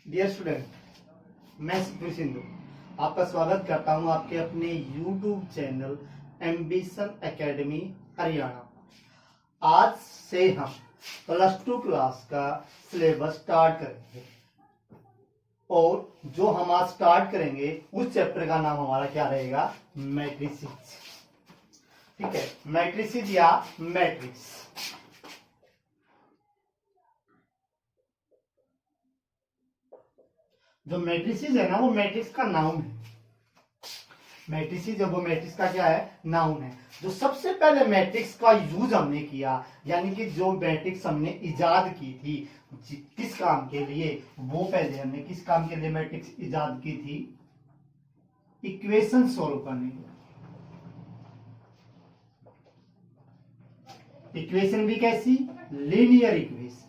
Dear student, मैं सुखवीर सिंधु आपका स्वागत करता हूं आपके अपने YouTube channel ambition academy Haryana. आज से हम +2 क्लास का सिलेबस स्टार्ट करेंगे और जो हम आज स्टार्ट करेंगे उस चैप्टर का नाम हमारा क्या रहेगा? मैट्रिसेस। ठीक है, मैट्रिसेस या मैट्रिक्स। जो मैट्रिसेस है ना, वो मैट्रिक्स का नाउन है। मैट्रिसेस जब वो मैट्रिक्स का क्या है? नाउन है। जो सबसे पहले मैट्रिक्स का यूज हमने किया, यानी कि जो मैट्रिक्स हमने इजाद की थी किस काम के लिए, वो पहले हमने किस काम के लिए मैट्रिक्स इजाद की थी? इक्वेशन सोल्व करने के लिए। इक्वेशन भी कैसी? Linear equation.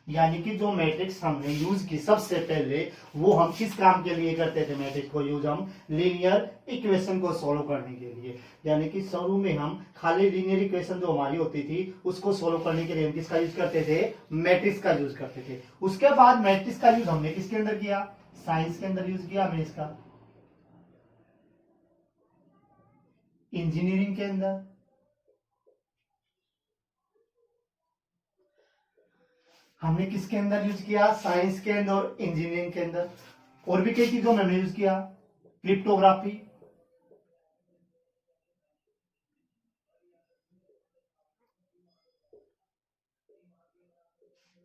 यानी कि जो मैट्रिक्स हमने यूज की सबसे पहले, वो हम किस काम के लिए करते थे? मैट्रिक्स को यूज हम लीनियर इक्वेशन को सॉल्व करने के लिए। यानी कि शुरू में हम खाली लीनियर इक्वेशन जो हमारी होती थी उसको सॉल्व करने के लिए हम किसका यूज करते थे? मैट्रिक्स का यूज करते थे। उसके बाद मैट्रिक्स का यूज हमने किसके अंदर किया? साइंस के अंदर यूज किया हमने इसका। इंजीनियरिंग के अंदर, हमने किसके अंदर यूज किया? साइंस के अंदर और इंजीनियरिंग के अंदर। और भी कई चीजों में हमने यूज किया। Cryptography,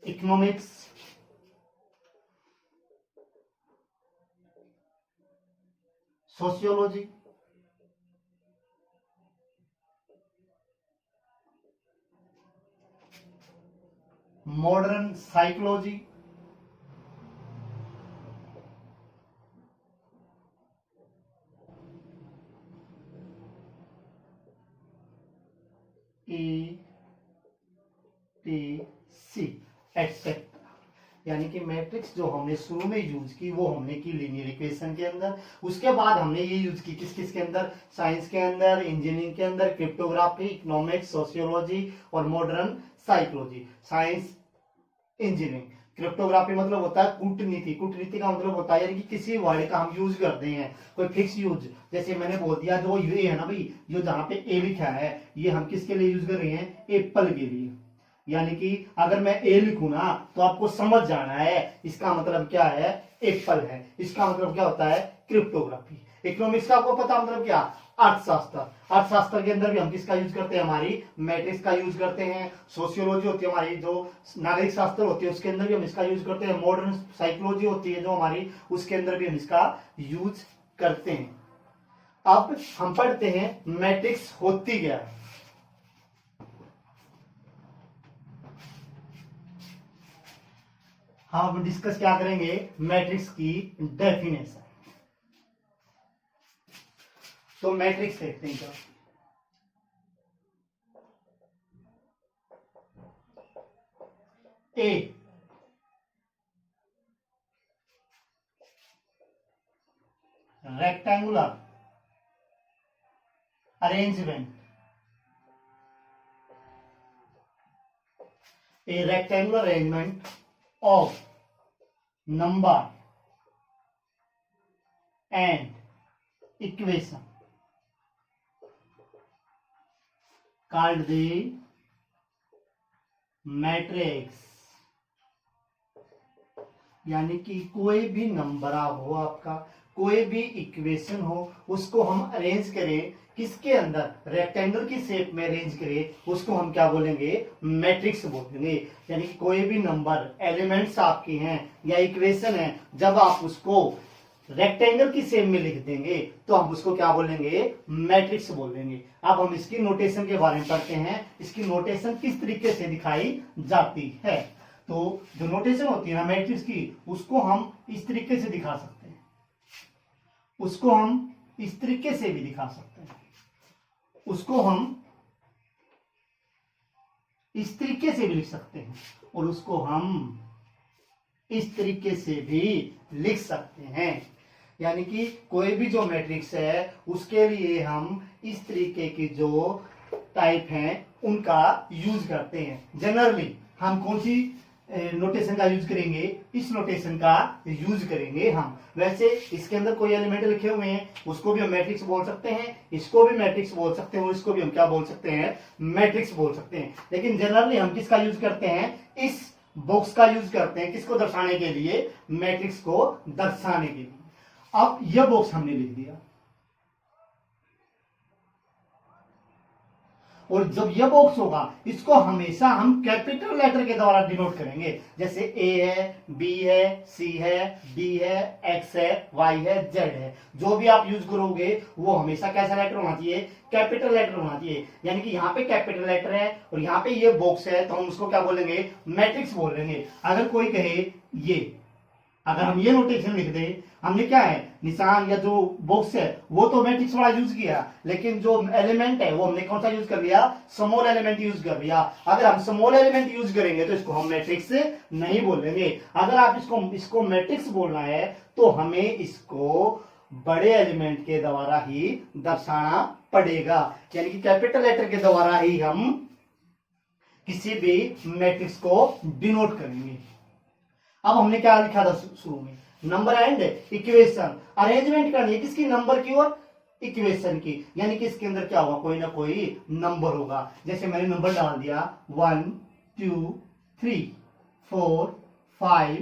economics, sociology, modern psychology, ETC etcetera. यानी कि मैट्रिक्स जो हमने शुरू में यूज की वो हमने की लीनियर इक्वेशन के अंदर। उसके बाद हमने ये यूज की किस किस के अंदर? साइंस के अंदर, इंजीनियरिंग के अंदर, क्रिप्टोग्राफी, इकोनॉमिक्स, सोशियोलॉजी और modern psychology. Science, engineering. Cryptography मतलब होता है कूटनीति। कूटनीति का मतलब होता है यानी कि किसी वर्ड का हम यूज करते हैं, कोई फिक्स यूज। जैसे मैंने बोल दिया जो ये है ना भाई, जो जहां पे ए लिखा है, ये हम किसके लिए यूज कर रहे हैं? एप्पल के लिए। यानी कि अगर मैं ए लिखूं ना तो आपको समझ जाना है इसका मतलब क्या है? एप्पल है। इसका मतलब क्या होता है? क्रिप्टोग्राफी। इकोनॉमिक्स का आपको पता मतलब क्या? अर्थशास्त्र। अर्थशास्त्र के अंदर भी हम किसका यूज करते हैं? हमारी मैट्रिक्स का यूज करते हैं। सोशियोलॉजी होती है हमारी, जो नागरिक शास्त्र होती है, उसके अंदर भी हम इसका यूज करते हैं। मॉडर्न साइकोलॉजी होती है जो हमारी, उसके अंदर भी हम इसका यूज करते हैं। अब हम पढ़ते हैं मैट्रिक्स होती क्या है। हम डिस्कस क्या करेंगे? मैट्रिक्स की डेफिनेशन। तो मैट्रिक्स देखते हैं क्या। ए rectangular arrangement, a rectangular arrangement of number and equation called the matrix। यानी कि कोई भी नंबर हो आपका, कोई भी इक्वेशन हो, उसको हम अरेंज करें किसके अंदर? रेक्टेंगल की शेप में अरेंज करें, उसको हम क्या बोलेंगे? मैट्रिक्स बोलेंगे। यानी कि कोई भी नंबर, एलिमेंट्स आपके हैं या इक्वेशन है, जब आप उसको रेक्टेंगल की शेप में लिख देंगे तो हम उसको क्या बोलेंगे? मैट्रिक्स बोलेंगे। अब हम इसकी नोटेशन के बारे में पढ़ते हैं। इसकी नोटेशन किस तरीके से दिखाई जाती है। तो जो नोटेशन होती है ना मैट्रिक्स की, उसको हम इस तरीके से दिखा सकते हैं, उसको हम इस तरीके से भी दिखा सकते हैं, उसको हम इस तरीके से भी लिख सकते हैं, और उसको हम इस तरीके से भी लिख सकते हैं। यानी कि कोई भी जो मैट्रिक्स है उसके लिए हम इस तरीके की जो टाइप हैं उनका यूज करते हैं। जनरली हम कौन सी नोटेशन का यूज करेंगे, इस नोटेशन का यूज करेंगे हम। वैसे इसके अंदर कोई एलिमेंट लिखे हुए हैं, उसको भी हम मैट्रिक्स बोल सकते हैं, इसको भी मैट्रिक्स बोल सकते हैं, और इसको भी हम क्या बोल सकते हैं, मैट्रिक्स बोल सकते हैं। लेकिन जनरली हम किसका यूज करते हैं, इस बॉक्स का यूज करते हैं, किसको दर्शाने के लिए, मैट्रिक्स को दर्शाने के लिए। अब यह बॉक्स हमने लिख दिया, और जब यह बॉक्स होगा इसको हमेशा हम कैपिटल लेटर के द्वारा डिनोट करेंगे। जैसे ए है, बी है, सी है, डी है, एक्स है, वाई है, जेड है, जो भी आप यूज करोगे वो हमेशा कैसा लेटर होना चाहिए, कैपिटल लेटर होना चाहिए। यानी कि यहाँ पे कैपिटल लेटर है और यहाँ पे ये बॉक्स है, तो हम उसको क्या बोलेंगे, मैट्रिक्स बोलेंगे। अगर कोई कहे ये, अगर हम ये नोटेशन लिख दें, हमने क्या है, निशान या जो बॉक्स है वो तो मैट्रिक्स वाला यूज किया, लेकिन जो एलिमेंट है वो हमने कौन सा यूज कर लिया, स्मॉल एलिमेंट यूज कर लिया। अगर हम स्मॉल एलिमेंट यूज करेंगे तो इसको हम मैट्रिक्स नहीं बोलेंगे। अगर आप इसको मैट्रिक्स बोलना है तो हमें इसको बड़े एलिमेंट के द्वारा ही दर्शाना पड़ेगा, यानी कि कैपिटल लेटर के द्वारा ही हम किसी भी मैट्रिक्स को डिनोट करेंगे। अब हमने क्या लिखा था शुरू में, नंबर एंड इक्वेशन। अरेंजमेंट करनी है किसकी, नंबर की और इक्वेशन की, यानी कि इसके अंदर क्या होगा, कोई ना कोई नंबर होगा। जैसे मैंने नंबर डाल दिया 1 2 3 4 5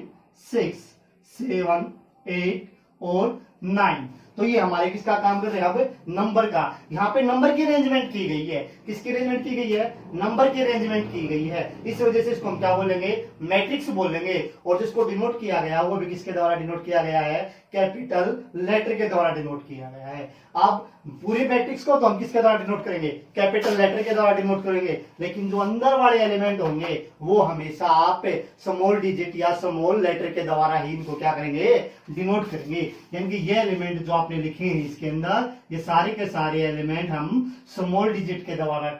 6 7 8 और 9। तो ये हमारे किसका काम कर रहे हैं, अब नंबर का। यहाँ पे नंबर की अरेंजमेंट की गई है, किसकी अरेंजमेंट की गई है, नंबर की अरेंजमेंट की गई है। इस वजह से इसको हम क्या बोलेंगे, मैट्रिक्स बोलेंगे। और जिसको डिनोट किया गया वो भी किसके द्वारा डिनोट किया गया है, कैपिटल लेटर के द्वारा डिनोट किया गया है। अब पूरे मैट्रिक्स को तो हम किसके द्वारा डिनोट करेंगे, कैपिटल लेटर के द्वारा डिनोट करेंगे, लेकिन जो अंदर वाले एलिमेंट होंगे वो हमेशा आप स्मॉल डिजिट या स्मॉल लेटर के द्वारा ही इनको क्या करेंगे, डिनोट करेंगे। यानी कि ये एलिमेंट जो आपने लिखे हैं इसके अंदर, ये सारे के सारे एलिमेंट हम स्मॉल डिजिट के द्वारा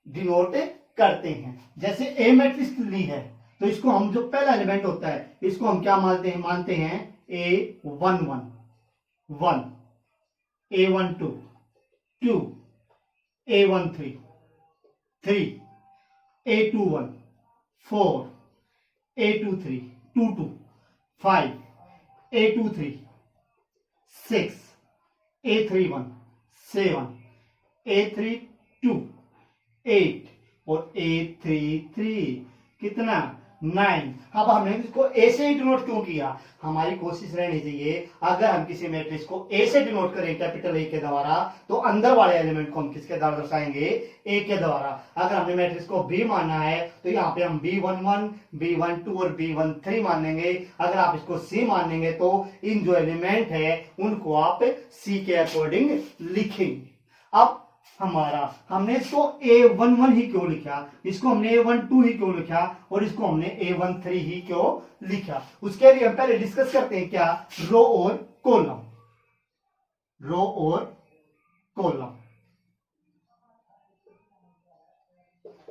डिनोट करते हैं। जैसे ए मैट्रिक्स ली है तो इसको हम, जो पहला एलिमेंट होता है इसको हम क्या मानते हैं A11 1, A12 2, A13 3, A21 4, A23 22 5, A23 6, A31 7, A32 8 और A33 कितना, 9। अब हमने इसको ए से ही डिनोट क्यों किया, हमारी कोशिश रहनी चाहिए अगर हम किसी मैट्रिक्स को ए से डिनोट करें कैपिटल ए के द्वारा, तो अंदर वाले एलिमेंट को हम किसके द्वारा दर्शाएंगे, ए के द्वारा। अगर हमने मैट्रिक्स को बी मानना है तो यहाँ पे हम B11 B12 और B13 मानेंगे। अगर आप इसको सी मानेंगे तो इन जो एलिमेंट है उनको आप सी के अकॉर्डिंग लिखेंगे। अब हमने इसको A11 ही क्यों लिखा, इसको हमने A12 ही क्यों लिखा और इसको हमने A13 ही क्यों लिखा, उसके लिए हम पहले डिस्कस करते हैं क्या, रो और कॉलम। रो और कॉलम,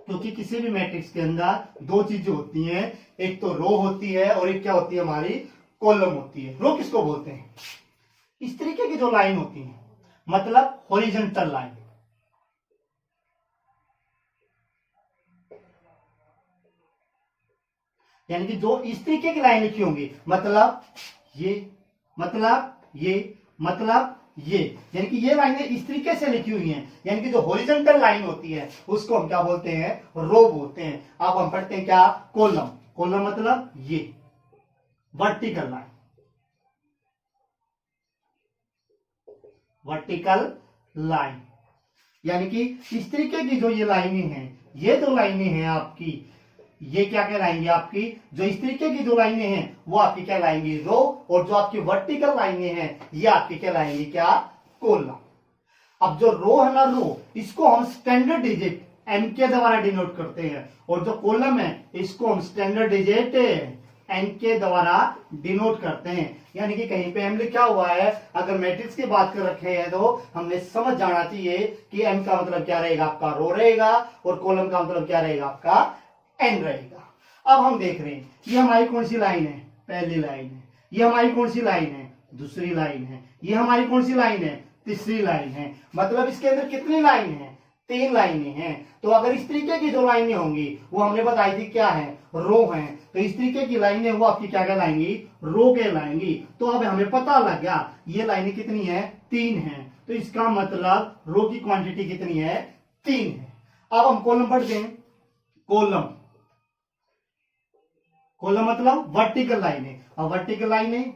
क्योंकि किसी भी मैट्रिक्स के अंदर दो चीजें होती हैं, एक तो रो होती है और एक क्या होती है, हमारी कॉलम होती है। रो किसको बोलते हैं, इस तरीके की जो लाइन होती है, मतलब हॉरिजॉन्टल लाइन। यानी कि जो इस तरीके की लाइन लिखी होंगी, मतलब ये, मतलब ये, मतलब ये, यानी कि ये लाइनें इस तरीके से लिखी हुई हैं, यानी कि जो हॉरिजॉन्टल लाइन होती है उसको हम क्या बोलते हैं, रो बोलते हैं। अब हम पढ़ते हैं क्या, कॉलम। कॉलम मतलब ये वर्टिकल लाइन, वर्टिकल लाइन, यानी कि इस तरीके की जो ये लाइनें हैं, ये जो लाइनें हैं आपकी, ये क्या कहलाएंगी, आपकी जो इस तरीके की जो लाइनें हैं वो आपकी क्या लाएंगी, रो, और जो आपकी वर्टिकल लाइनें हैं ये आपकी क्या लाएंगी, क्या, कॉलम। अब जो रो है ना, रो, इसको हम स्टैंडर्ड डिजिट एम के द्वारा डिनोट करते हैं, और जो कॉलम है इसको हम स्टैंडर्ड डिजिट एन के द्वारा डिनोट करते हैं। यानी कि कहीं पे एम लिखा हुआ है, अगर मैट्रिक्स की बात कर रखे हैं तो हमने समझ जाना चाहिए कि एम का मतलब क्या रहेगा, आपका रो रहेगा, और कॉलम का मतलब क्या रहेगा, आपका एन रहेगा। अब हम देख रहे हैं ये हमारी कौन सी लाइन है, पहली लाइन है, ये हमारी कौन सी लाइन है, दूसरी लाइन है, ये हमारी कौन सी लाइन है, तीसरी लाइन है। मतलब इसके अंदर कितनी लाइन है, 3 लाइनें हैं। तो अगर इस तरीके की जो लाइनें होंगी वो हमने बताई थी क्या है, रो हैं। तो इस तरीके की लाइनें वो आपकी क्या कहलाएंगी, रो कहलाएंगी। तो अब हमें पता लग गया ये लाइनें कितनी है, 3 हैं। तो इसका मतलब रो की क्वांटिटी कितनी है, 3 है। अब हम कॉलम पढ़ते हैं। कॉलम, कॉलम मतलब वर्टिकल लाइनें। अब वर्टिकल लाइनें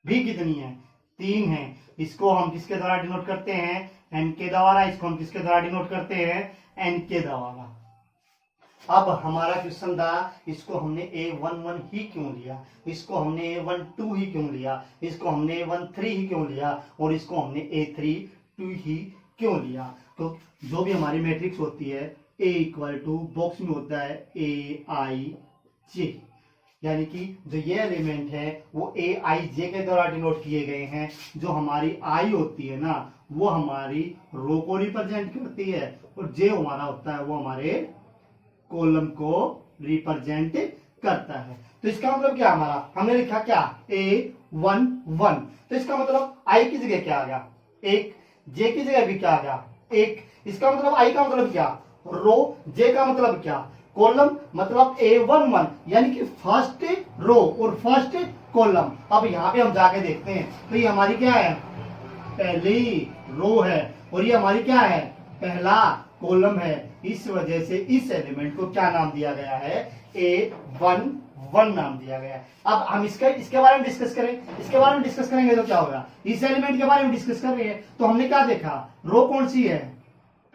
भी कितनी है, 3 है। इसको हम किसके द्वारा डिनोट करते हैं, एन के द्वारा। इसको हम किसके द्वारा डिनोट करते हैं, एन के द्वारा। अब हमारा क्वेश्चन था, इसको हमने A11 ही क्यों लिया, इसको हमने A12 ही क्यों लिया, इसको हमने A13 ही क्यों लिया, और इसको हमने A32 ही क्यों लिया। तो जो भी हमारी मैट्रिक्स होती है A इक्वल टू बॉक्स में होता है AIJ, यानी कि जो ये एलिमेंट है वो AIJ के द्वारा डिनोट किए गए हैं। जो हमारी I होती है ना वो हमारी रो को रिप्रेजेंट करती है, और J हमारा होता है वो हमारे कॉलम को रिप्रेजेंट करता है। तो इसका मतलब क्या, हमारा हमने लिखा क्या, A11। तो इसका मतलब I की जगह क्या आ गया, 1, J की जगह भी क्या आ गया, 1। इसका मतलब I का मतलब क्या, रो, J का मतलब क्या, कॉलम, मतलब A11, यानी कि फर्स्ट रो और फर्स्ट कॉलम। अब यहां पे हम जाके देखते हैं तो ये हमारी क्या है, पहली रो है, और ये हमारी क्या है, पहला कॉलम है। इस वजह से इस एलिमेंट को क्या नाम दिया गया है, A11 नाम दिया गया है। अब हम इसके बारे में डिस्कस करें, इसके बारे में डिस्कस करेंगे तो क्या होगा, इस एलिमेंट के बारे में डिस्कस कर रहे हैं तो हमने क्या देखा, रो कौन सी है,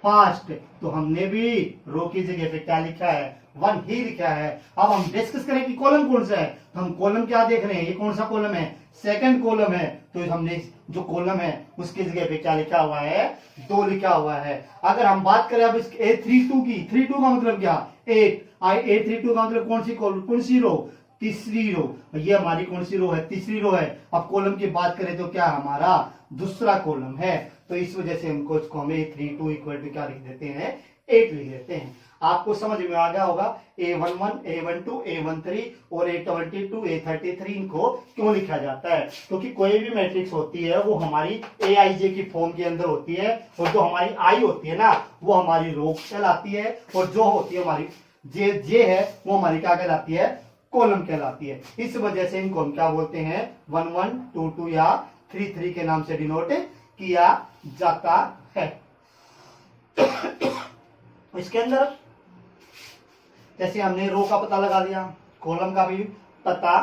फर्स्ट। तो हमने भी रो की जगह पे क्या लिखा है, 1 ही लिखा है। अब हम डिस्कस करें कि कॉलम कौन सा है, तो हम कॉलम क्या देख रहे हैं, ये कौन सा कॉलम है, सेकंड कॉलम है। तो हमने जो कॉलम है उसकी जगह पे क्या लिखा हुआ है, 2 लिखा हुआ है। अगर हम बात करें अब इस A32 की, 32 का मतलब क्या, 8। A32 का मतलब कौन सी रो, तीसरी रो। ये हमारी कौन सी रो है, तीसरी रो है। अब कॉलम की बात करें तो क्या हमारा दूसरा कॉलम है। तो इस वजह से हमको इसको हमें A32 इक्वल टू क्या लिख देते हैं, 8 लिख देते हैं। आपको समझ में आ गया होगा A11, A12, A13 और A22, A33 इनको क्यों लिखा जाता है। क्योंकि कोई भी मैट्रिक्स होती है वो हमारी AIJ की फॉर्म के अंदर होती है, और जो हमारी I होती है ना वो हमारी रो कहलाती है, और जो होती है हमारी J है वो हमारी क्या कहलाती है, कॉलम कहलाती है। इस वजह से इनको हम क्या बोलते हैं, 11, 22 या 33 के नाम से डिनोट किया जाता है। इसके अंदर जैसे हमने रो का पता लगा लिया, कॉलम का भी पता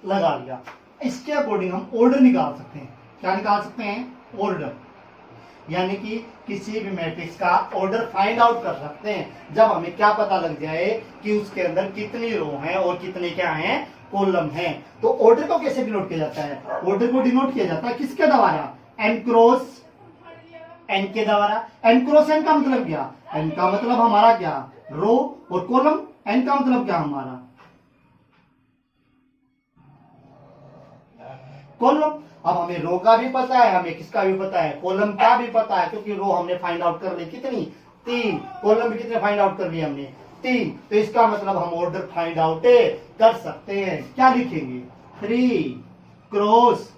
लगा लिया, इसके अकॉर्डिंग हम ऑर्डर निकाल सकते हैं। क्या निकाल सकते हैं, ऑर्डर, यानी कि किसी भी मैट्रिक्स का ऑर्डर फाइंड आउट कर सकते हैं जब हमें क्या पता लग जाए कि उसके अंदर कितनी रो हैं और कितने क्या हैं, कॉलम हैं। तो ऑर्डर को कैसे डिनोट किया जाता है, ऑर्डर को डिनोट किया जाता है किसके द्वारा, एन क्रॉस एन के द्वारा। एन क्रॉस एन का मतलब क्या, एन का मतलब हमारा क्या, रो, और कॉलम, एन का मतलब क्या हमारा, कॉलम। अब हमें रो का भी पता है, हमें किसका भी पता है, कॉलम का भी पता है, क्योंकि रो हमने फाइंड आउट कर ली कितनी, 3, कॉलम भी कितने फाइंड आउट कर लिए हमने, 3। तो इसका मतलब हम ऑर्डर फाइंड आउट कर सकते हैं। क्या लिखेंगे, 3 क्रॉस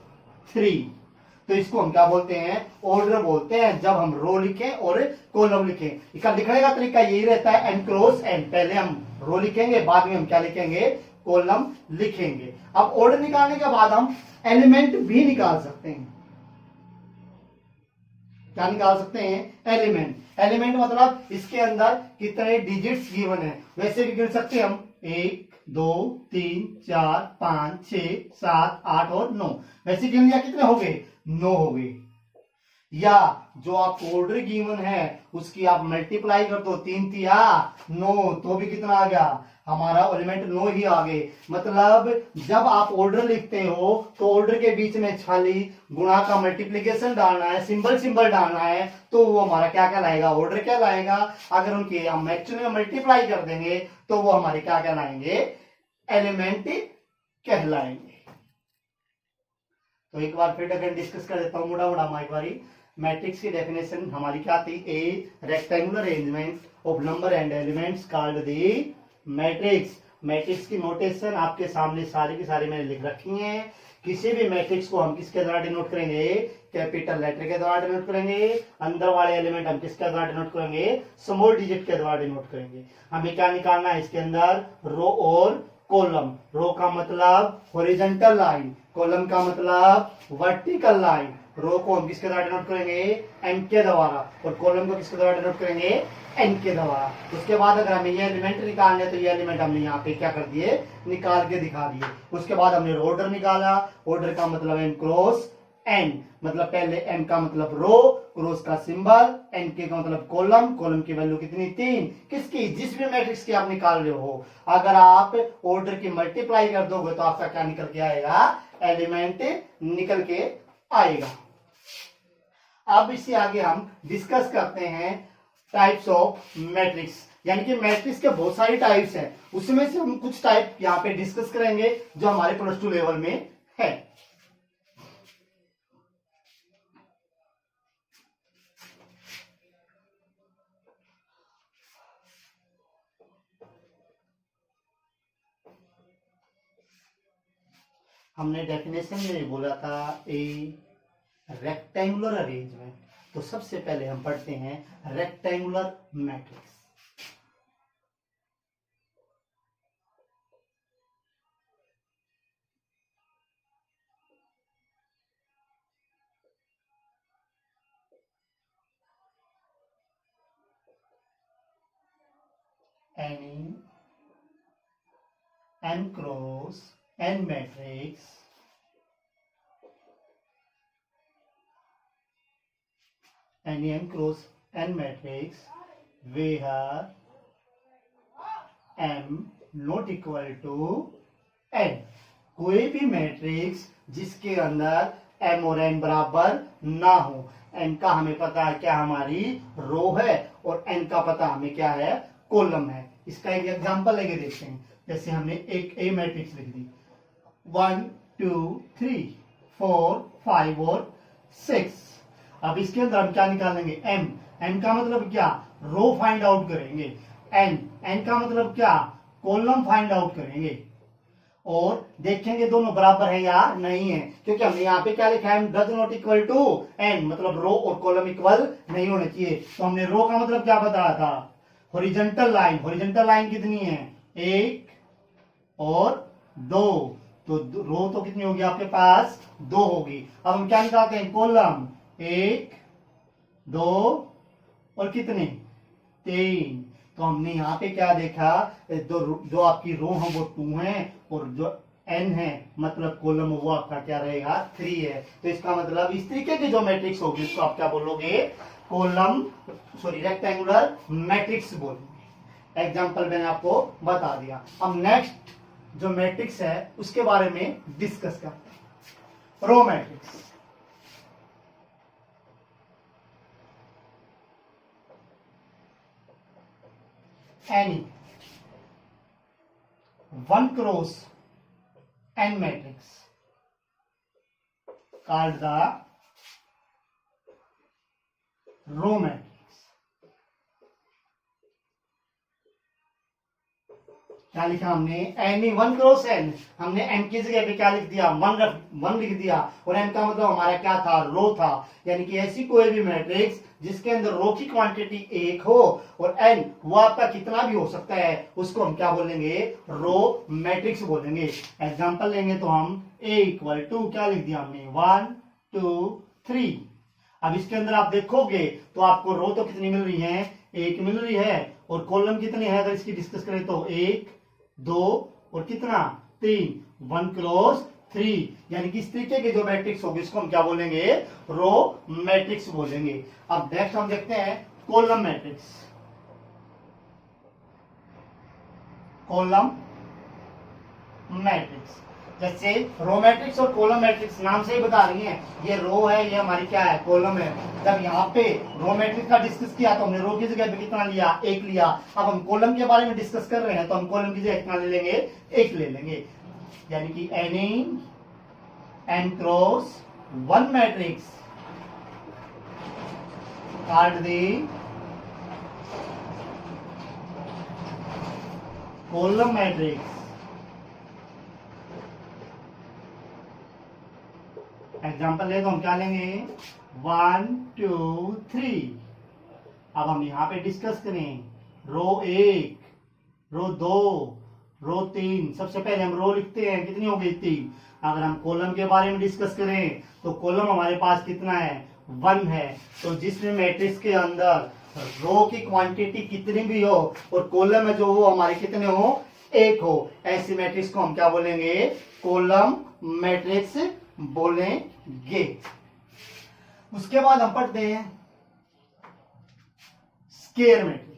3। तो इसको हम क्या बोलते हैं, ऑर्डर बोलते हैं जब हम रो लिखें और कॉलम लिखें। इसका लिखने का तरीका यही रहता है, एन क्रॉस एन। पहले हम रो लिखेंगे, बाद में हम क्या लिखेंगे, कॉलम लिखेंगे। अब ऑर्डर निकालने के बाद हम एलिमेंट भी निकाल सकते हैं। क्या निकाल सकते हैं, एलिमेंट। एलिमेंट मतलब इसके अंदर कितने डिजिट्स गिवन है, वैसे भी गिन सकते हैं हम, 1, 2, 3, 4, 5, 6, 7, 8 और 9। वैसे गिन लिया, कितने हो गए, 9 हो गए। या जो आपको ऑर्डर गिवन है उसकी आप मल्टीप्लाई कर दो, 3 तिया 9, तो भी कितना आ गया, हमारा एलिमेंट 9 ही आ गए। मतलब जब आप ऑर्डर लिखते हो तो ऑर्डर के बीच में खाली गुणा का मल्टीप्लीकेशन डालना है, सिंबल डालना है, तो वो हमारा क्या कहलाएगा, ऑर्डर कहलाएगा। अगर उनके हम एक्चुअली में मल्टीप्लाई कर देंगे तो वो हमारे क्या कहलाएंगे, एलिमेंट कहलाएंगे। तो एक बार फिर अगर डिस्कस कर देता हूं मोटा एक बारी। मैट्रिक्स की डेफिनेशन हमारी क्या थी, ए rectangular arrangement of number and elements called the matrix. Matrix की नोटेशन आपके सामने सारी की सारी मैंने लिख रखी है। किसी भी मैट्रिक्स को हम किसके द्वारा डिनोट करेंगे, कैपिटल लेटर के द्वारा डिनोट करेंगे। अंदर वाले एलिमेंट हम किसके द्वारा डिनोट करेंगे, स्मॉल डिजिट के द्वारा डिनोट करेंगे। हमें क्या निकालना है इसके अंदर, रो और कॉलम। रो का मतलब हॉरिजॉन्टल लाइन, कॉलम का मतलब वर्टिकल लाइन। रो को हम किसके द्वारा डिनोट करेंगे, एम के द्वारा, और कॉलम को किसके द्वारा डिनोट करेंगे, एन के द्वारा। उसके बाद अगर हमें ये एलिमेंट निकालने तो ये एलिमेंट हमने यहाँ पे क्या कर दिए, निकाल के दिखा दिए। उसके बाद हमने ऑर्डर निकाला। ऑर्डर का मतलब एम क्रॉस एन, मतलब पहले एम का मतलब रो, क्रॉस का सिंबल, एन के का मतलब कॉलम, कॉलम की वैल्यू कितनी, 3। किसकी, जिस भी मैट्रिक्स की आप निकाल रहे हो। अगर आप ऑर्डर की मल्टीप्लाई कर दोगे तो आपका क्या निकल के आएगा, एलिमेंट निकल के आएगा। अब इससे आगे हम डिस्कस करते हैं टाइप्स ऑफ मैट्रिक्स, यानी कि मैट्रिक्स के बहुत सारी टाइप्स हैं, उसमें से हम कुछ टाइप यहाँ पे डिस्कस करेंगे जो हमारे +2 लेवल में है। हमने डेफिनेशन में बोला था ए रेक्टेंगुलर अरेंजमेंट, तो सबसे पहले हम पढ़ते हैं rectangular matrix. Any n cross n matrix any n cross n matrix where m not equal to n। कोई भी मैट्रिक्स जिसके अंदर m और n बराबर ना हो। n का हमें पता है क्या, हमारी रो है, और n का पता हमें क्या है, कॉलम है। इसका एक एग्जांपल लेके देखते हैं। जैसे हमने एक ए मैट्रिक्स लिख दी, 1 2 3 4 5 और 6। अब इसके अंदर हम क्या निकालेंगे, m। m का मतलब क्या, रो फाइंड आउट करेंगे। n का मतलब क्या, कॉलम फाइंड आउट करेंगे, और देखेंगे दोनों बराबर है या नहीं है, क्योंकि हमने यहाँ पे क्या लिखा है, does not equal to n, मतलब रो और कॉलम इक्वल नहीं होने चाहिए। तो हमने रो का मतलब क्या बताया था, हॉरिजॉन्टल लाइन। हॉरिजॉन्टल लाइन कितनी है, 1 और 2, तो रो तो कितनी होगी आपके पास, 2 होगी। अब हम क्या निकालते हैं, कॉलम 1 2 और कितने, 3। तो हमने यहाँ पे क्या देखा, जो आपकी रो है वो 2 है, और जो n है मतलब कॉलम वो आपका क्या रहेगा, 3 है। तो इसका मतलब इस तरीके की जो मैट्रिक्स होगी उसको आप क्या बोलोगे, कॉलम रेक्टेंगुलर मैट्रिक्स बोलोगे। एग्जांपल मैंने आपको बता दिया। अब नेक्स्ट जो मैट्रिक्स है उसके बारे में डिस्कस करते हैं, row matrix. any 1 cross n matrix called the row matrix। क्या लिखा हमने, एनी 1 क्रॉस n, हमने n की जगह पे क्या लिख दिया, 1 लिख दिया, और n का मतलब हमारा क्या था, रो था। यानी कि ऐसी कोई भी मैट्रिक्स जिसके अंदर रो की क्वांटिटी 1 हो और n वो आपका कितना भी हो सकता है, उसको हम क्या बोलेंगे, रो मैट्रिक्स बोलेंगे। एग्जांपल लेंगे तो हम a इक्वल टू क्या लिख दिया हमने, 1 2 3। अब इसके अंदर आप देखोगे तो आपको रो तो कितनी मिल रही है, 1 मिल रही है, और कॉलम कितने हैं अगर इसकी डिस्कस करें तो 1 2 और कितना, 3, 1 क्रॉस 3। यानी कि इस तरीके के जो मैट्रिक्स होगी इसको हम क्या बोलेंगे, रो मैट्रिक्स बोलेंगे। अब नेक्स्ट हम देखते हैं कॉलम मैट्रिक्स। कॉलम मैट्रिक्स, जैसे रो मैट्रिक्स और कॉलम मैट्रिक्स नाम से ही बता रही हैं, ये रो है, ये हमारी क्या है, कॉलम है। जब यहाँ पे रो मैट्रिक्स का डिस्कस किया तो हमने रो की जगह पे कितना लिया, 1 लिया। अब हम कॉलम के बारे में डिस्कस कर रहे हैं तो हम कॉलम की जगह कितना ले लेंगे, 1 ले लेंगे। यानी कि any n cross 1 matrix called the column matrix, example ले तो हम क्या लेंगे 1 2 3। अब हम यहां पे डिस्कस करें रो 1, रो 2, रो 3। सबसे पहले हम रो लिखते हैं, कितनी हो गई 3। अगर हम कॉलम के बारे में डिस्कस करें तो कॉलम हमारे पास कितना है 1 है। तो जिसमें मैट्रिक्स के अंदर रो की क्वांटिटी कितनी भी हो और कॉलम में जो हो हमारे कितने हो 1 हो, ऐसी मैट्रिक्स को हम क्या बोलेंगे कॉलम मैट्रिक्स बोलेंगे। उसके बाद हम पढ़ते हैं square matrix.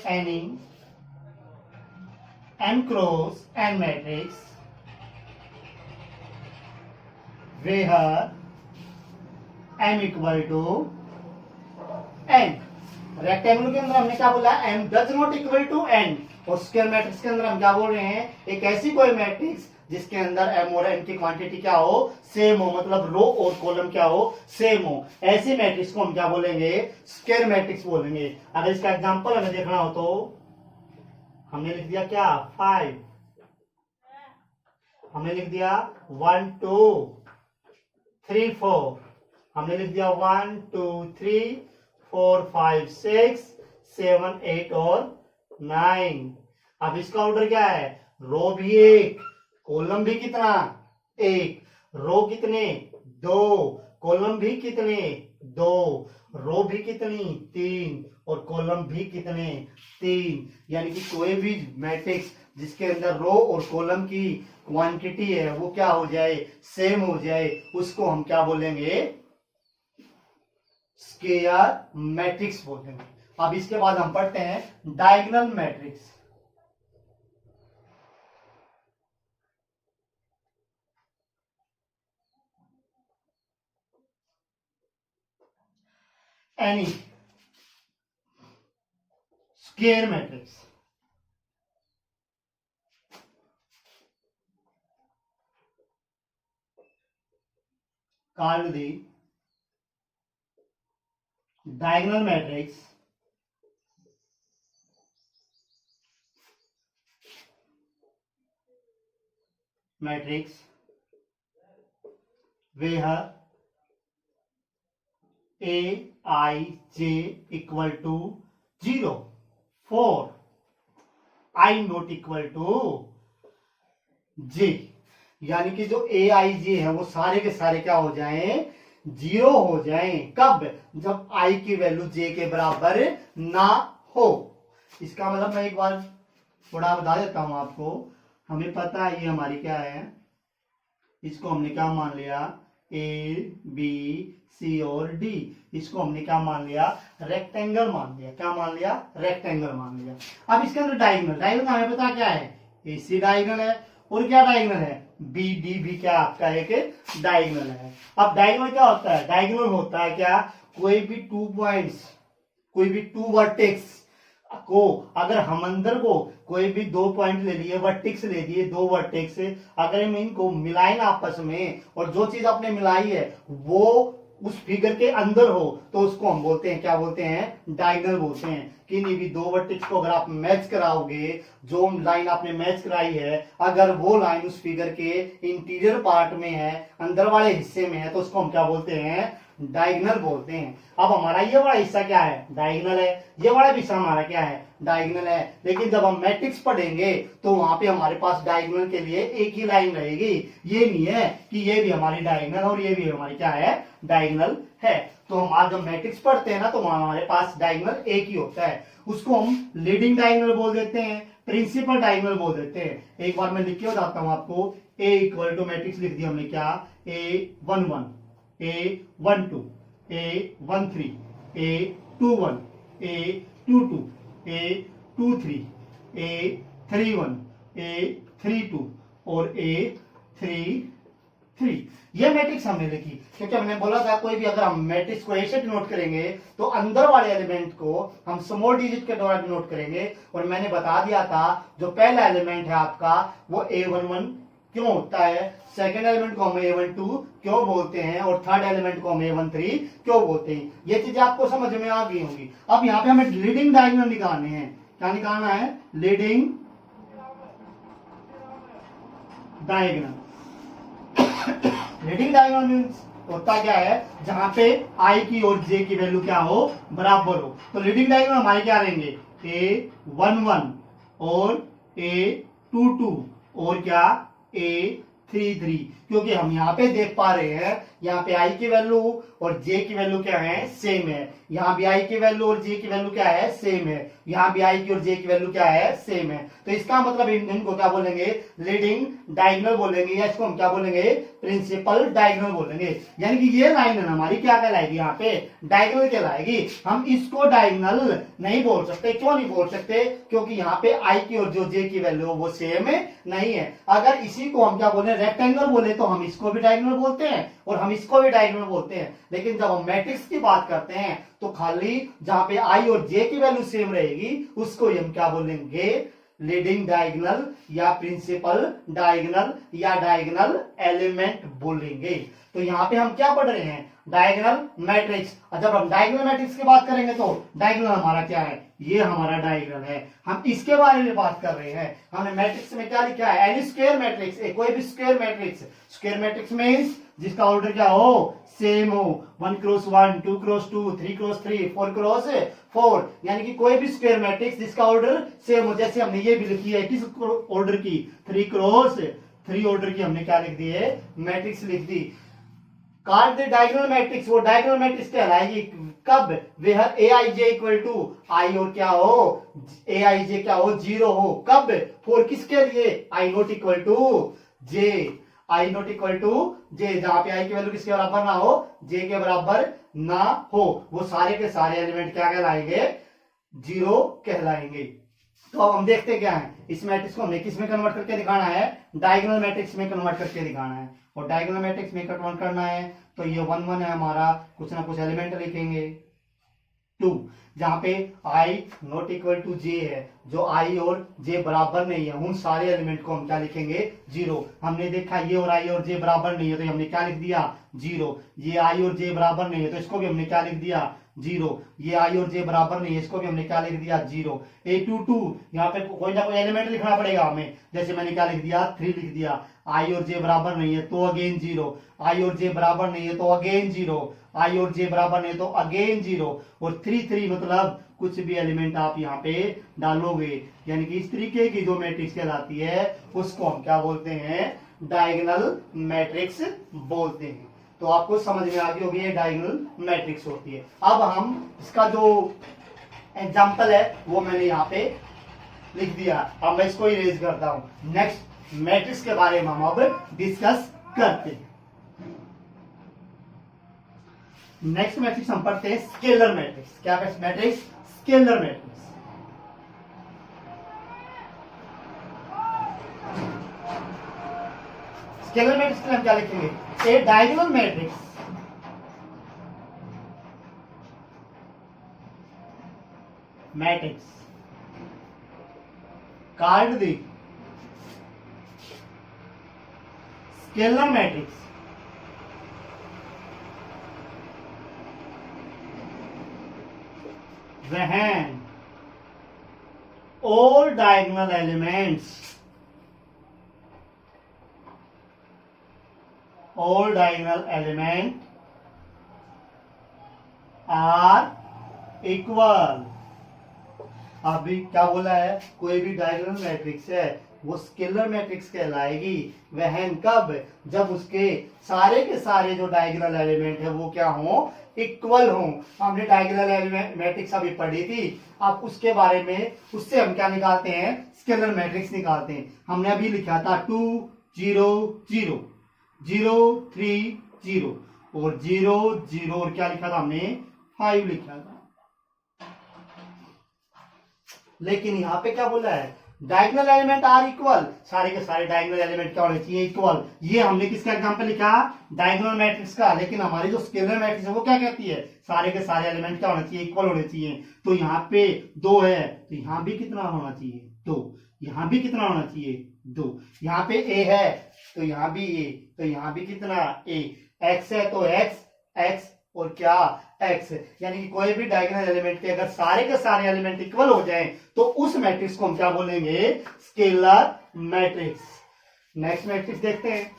Any n cross n matrix where m equal to n। Rectangle के अंदर हमने क्या बोला m does not equal to n, और स्क्वायर मैट्रिक्स के अंदर हम क्या बोल रहे हैं एक ऐसी कोई मैट्रिक्स जिसके अंदर m और n की क्वांटिटी क्या हो सेम हो, मतलब रो और कॉलम क्या हो सेम हो, ऐसी मैट्रिक्स को हम क्या बोलेंगे स्क्वायर मैट्रिक्स बोलेंगे। अगर इसका एग्जांपल हमें देखना हो तो हमने लिख दिया क्या 5, हमने लिख दिया 1 2 3 4, हमने लिख दिया 1 2 3 4 5 6 7 8 और 9। अब इसका ऑर्डर क्या है रो भी 1, कॉलम भी कितना 1, रो कितने 2, कॉलम भी कितने 2, रो भी कितनी 3 और कॉलम भी कितने 3। यानी कि कोई भी मैट्रिक्स जिसके अंदर रो और कॉलम की क्वांटिटी है वो क्या हो जाए सेम हो जाए, उसको हम क्या बोलेंगे स्क्वायर मैट्रिक्स बोलेंगे। अब इसके बाद हम पढ़ते हैं diagonal matrix. Any square matrix called the diagonal matrix where aij equal to 0 for I not equal to j। यानी कि जो ए आई जे है वो सारे के सारे क्या हो जाएं 0 हो जाएं। कब जब आई की वैल्यू जे के बराबर ना हो। इसका मतलब मैं एक बार थोड़ा बता देता हूं आपको। हमें पता है ये हमारी क्या है, इसको हमने क्या मान लिया ए बी सी और डी, इसको हमने क्या मान लिया रेक्टेंगल मान लिया। क्या मान लिया रेक्टेंगल मान लिया। अब इसके अंदर डायगोनल, डायगोनल हमें पता क्या है ए सी डायगोनल है और क्या डायगोनल है बी डी भी क्या आपका एक डायगोनल है। अब डायगोनल क्या होता है, डायगोनल होता है क्या कोई भी 2 पॉइंट्स, कोई भी 2 वर्टेक्स को अगर हम अंदर को कोई भी 2 पॉइंट ले लिए वर्टेक्स ले लिए 2 वर्टेक्स, अगर हम इनको मिलाए ना आपस में और जो चीज आपने मिलाई है वो उस फिगर के अंदर हो तो उसको हम बोलते हैं क्या बोलते हैं डायगोनल बोलते हैं। किन्हीं भी 2 वर्टेक्स को अगर आप मैच कराओगे, जो लाइन आपने मैच कराई है अगर वो लाइन उस फिगर के इंटीरियर पार्ट में है अंदर वाले हिस्से में है तो उसको हम क्या बोलते हैं डायगोनल बोलते हैं। अब हमारा ये वाला हिस्सा क्या है डायगोनल है, ये वाला भी हिस्सा हमारा क्या है डायगोनल है। लेकिन जब हम मैट्रिक्स पढ़ेंगे तो वहां पे हमारे पास डायगोनल के लिए एक ही लाइन रहेगी। ये नहीं है कि ये भी हमारी डायगोनल और ये भी हमारी क्या है डायगोनल है। तो हम आज जब मैट्रिक्स पढ़ते हैं ना तो वहां हमारे पास डायगोनल एक ही होता है। उसको हम लीडिंग डायगोनल बोल देते हैं, प्रिंसिपल डायगोनल बोल देते हैं। एक बार मैं लिख के बताता हूं आपको। ए इक्वल टू मैट्रिक्स लिख दिया हमने क्या A11 A12 A13 A21 A22 A23 A31 A32 और A33। ये मैट्रिक्स हमने लिखी क्योंकि हमने बोला था कोई भी अगर हम मैट्रिक्स को ऐसे डिनोट करेंगे तो अंदर वाले एलिमेंट को हम स्मॉल डिजिट के द्वारा डिनोट करेंगे। और मैंने बता दिया था जो पहला एलिमेंट है आपका वो A11 क्यों होता है, सेकंड एलिमेंट को हम A12 क्यों बोलते हैं और थर्ड एलिमेंट को हम A13 क्यों बोलते हैं, ये चीजें आपको समझ में आ गई होंगी। अब यहाँ पे हमें लीडिंग डायगोनल निकालने हैं। क्या निकालना है, leading diagonal. Leading diagonal means होता क्या है, जहां पे I की और J की वैल्यू क्या हो, बराबर हो। तो लीडिंग डायगोनल हमारे क्या रहेंगे, A11 और A22 और क्या A33, क्योंकि हम यहाँ पे देख पा रहे हैं यहाँ पे I की वैल्यू और J की वैल्यू क्या है, सेम है। यहाँ भी I की वैल्यू और J की वैल्यू क्या है, सेम है। यहाँ भी I की और J की वैल्यू क्या है, सेम है। तो इसका मतलब इनको क्या बोलेंगे, लीडिंग डायगोनल बोलेंगे, या इसको हम क्या बोलेंगे, प्रिंसिपल डायगोनल बोलेंगे। यानी कि ये लाइन है ना हमारी क्या कहलाएगी, यहाँ पे डायगोनल कहलाएगी। हम इसको डायगोनल नहीं बोल सकते। क्यों नहीं बोल सकते, क्योंकि यहाँ पे I की और जो J की वैल्यू वो सेम नहीं है। अगर इसी को हम क्या बोले, रेक्टेंगल बोले, तो हम इसको भी डायगोनल बोलते हैं और हम इसको भी डायगोनल बोलते हैं। लेकिन जब हम मैट्रिक्स की बात करते हैं तो खाली जहां पे I और J की वैल्यू सेम रहेगी उसको हम क्या बोलेंगे, लीडिंग डायगोनल या प्रिंसिपल डायगोनल या डायगोनल एलिमेंट बोलेंगे। तो यहाँ पे हम क्या पढ़ रहे हैं, डायगोनल मैट्रिक्स। और जब हम डायगोनल मैट्रिक्स की बात करेंगे तो डायगोनल हमारा क्या है, ये हमारा डायगोनल है। हम इसके बारे में बात कर रहे हैं। हमने मैट्रिक्स में क्या लिखा है, एनी स्क्वायर मैट्रिक्स, कोई भी square matrix. Square matrix means जिसका ऑर्डर क्या हो, सेम हो, 1 क्रॉस 1, 2 क्रॉस 2, 3 क्रॉस 3, 4 क्रॉस 4, यानी कि कोई भी स्क्वायर मैट्रिक्स जिसका ऑर्डर सेम हो। जैसे हमने ये भी लिखी है किस ऑर्डर की, 3 क्रॉस 3 ऑर्डर की हमने क्या लिख दी है, मैट्रिक्स लिख दी। कार्ड द डायगोनल मैट्रिक्स, वो डायगोनल मैट्रिक्स कहलाएगी कब, वेयर aij इक्वल टू आई और क्या हो, aij क्या हो, 0 हो। कब, फॉर किसके लिए, i not equal to j, i not equal to j, जहां पे आई की वैल्यू किसके बराबर ना हो, जे के बराबर ना हो, वो सारे के सारे एलिमेंट क्या कहलाएंगे, 0 कहलाएंगे। तो अब हम देखते क्या है, इस मैट्रिक्स को हमने किस में कन्वर्ट करके दिखाना है, डायगोनल मैट्रिक्स में कन्वर्ट करके दिखाना है। और डायगोनल मैट्रिक्स में कन्वर्ट करना है तो ये 1 1 है हमारा, कुछ ना कुछ एलिमेंट लिखेंगे 2, जहां पे i नॉट इक्वल टू जे है, जो i और j बराबर नहीं है, उन सारे एलिमेंट को हम क्या लिखेंगे, 0। हमने देखा ये और i और j बराबर नहीं है तो हमने क्या लिख दिया, 0। ये i और j बराबर नहीं है तो इसको भी हमने क्या लिख दिया, 0। ये i और j बराबर नहीं है, इसको भी हमने क्या लिख दिया, 0। A22 यहाँ पे कोई ना कोई एलिमेंट लिखना पड़ेगा हमें, जैसे मैंने क्या लिख दिया, 3 लिख दिया। i और j बराबर नहीं है तो अगेन 0, i और j बराबर नहीं है तो अगेन 0, i और j बराबर नहीं तो अगेन 0। और 3 मतलब कुछ भी एलिमेंट आप यहाँ पे डालोगे, यानी कि इस तरीके की जो मैट्रिक्स कहलाती है उसको हम क्या बोलते हैं, डायगोनल मैट्रिक्स बोलते हैं। तो आपको समझ में आ गई होगी ये डायगोनल मैट्रिक्स होती है। अब हम इसका जो एग्जाम्पल है वो मैंने यहाँ पे लिख दिया, अब मैं इसको इरेज करता हूं। नेक्स्ट मैट्रिक्स के बारे में हम अब डिस्कस करते हैं। नेक्स्ट मैट्रिक्स हम पढ़ते हैं स्केलर मैट्रिक्स। क्या matrix, scalar matrix. Scalar matrix के लिए हम क्या लिखेंगे, a diagonal matrix matrix called the scalar matrix when all diagonal elements are equal। अभी क्या बोला है, कोई भी डायगोनल मैट्रिक्स है वो स्केलर मैट्रिक्स कहलाएगी वहन कब, जब उसके सारे के सारे जो डायगोनल एलिमेंट है वो क्या हो, इक्वल हो। हमने डायगोनल मैट्रिक्स अभी पढ़ी थी, अब उसके बारे में उससे हम क्या निकालते हैं, स्केलर मैट्रिक्स निकालते हैं। हमने अभी लिखा था 2 0 0 0 3 0 और 0 0 और क्या लिखा था हमने, 5 लिखा था। लेकिन यहाँ पे क्या बोला है, डायगोनल एलिमेंट आर इक्वल, सारे के सारे डायगोनल एलिमेंट क्या होने चाहिए, इक्वल। ये हमने किसका एग्जांपल लिखा, डायगोनल मैट्रिक्स का। लेकिन हमारी जो स्केलर मैट्रिक्स है वो क्या कहती है, सारे के सारे एलिमेंट क्या होने चाहिए, इक्वल होने चाहिए। तो यहाँ पे 2 है तो यहाँ भी कितना होना चाहिए, 2। यहाँ भी कितना होना चाहिए, 2। यहाँ पे ए है तो यहाँ भी ए, तो यहाँ भी कितना ए, एक्स है तो एक्स एक्स और क्या एक्स, यानी कि कोई भी डायगोनल एलिमेंट के अगर सारे के सारे एलिमेंट इक्वल हो जाएं तो उस मैट्रिक्स को हम क्या बोलेंगे, स्केलर मैट्रिक्स। नेक्स्ट मैट्रिक्स देखते हैं,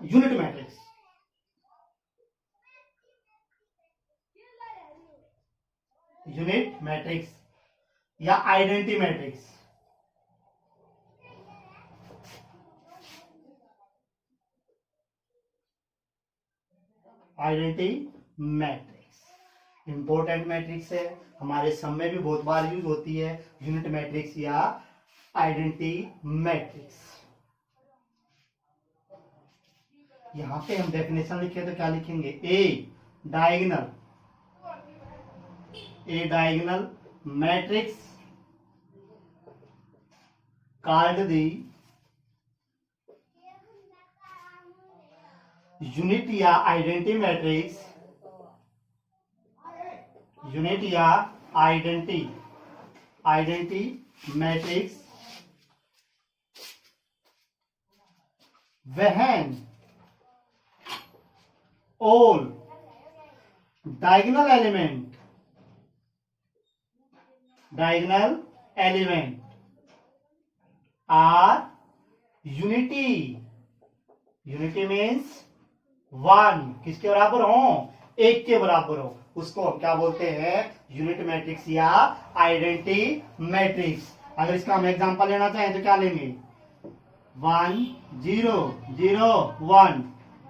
यूनिट मैट्रिक्स। यूनिट मैट्रिक्स या identity matrix. Identity matrix important matrix है, हमारे सम में भी बहुत बार यूज होती है यूनिट मैट्रिक्स या आइडेंटिटी मैट्रिक्स। यहां पे हम डेफिनेशन लिखे तो क्या लिखेंगे, a diagonal matrix called the unit या आइडेंटिटी मैट्रिक्स, यूनिट या identity matrix when all diagonal element are unity means 1 किसके बराबर हो, एक के बराबर हो, उसको हम क्या बोलते हैं, यूनिट मैट्रिक्स या आइडेंटिटी मैट्रिक्स। अगर इसका हम एग्जांपल लेना चाहें तो क्या लेंगे, 1 0 0 1